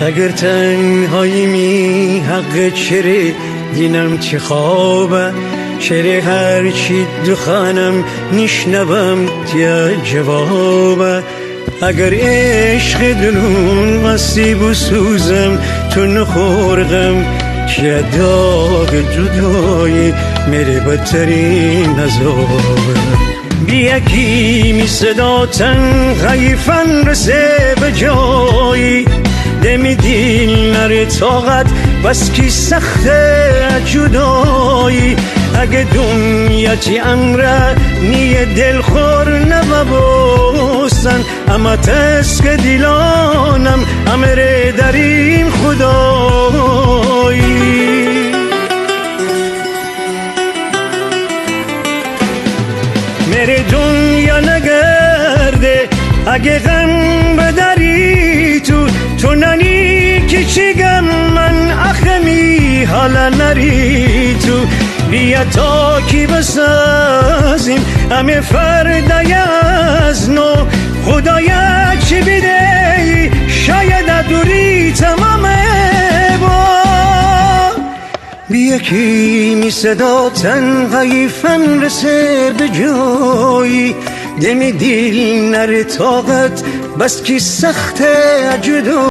اگر تنهایی می حق چره دینم چه خوابه چره هرچی دخانم نشنوم تیا جوابه اگر عشق دلون قصی بسوزم تو نخورغم که داغ جدایی میره بدترین عذابه بیاکی می صدا تنهاییفن رسه به جایی دمی دل نره طاقت بس کی سخته جدایی اگه دنیا چی امره نیه دل خور نبابوستن اما تسک دیلانم امره درین خدایی میره دنیا نگرده اگه غم بداری تو نانی که چی گم من اخمی حالا نری تو بیا تا کی بسازیم همه فردای از نو خدایا چی بیده شاید دوری تمامه با بیا کی می صدا تنهایی فن رسه به جایی دمی دل نره طاقت بس کی سخته جدا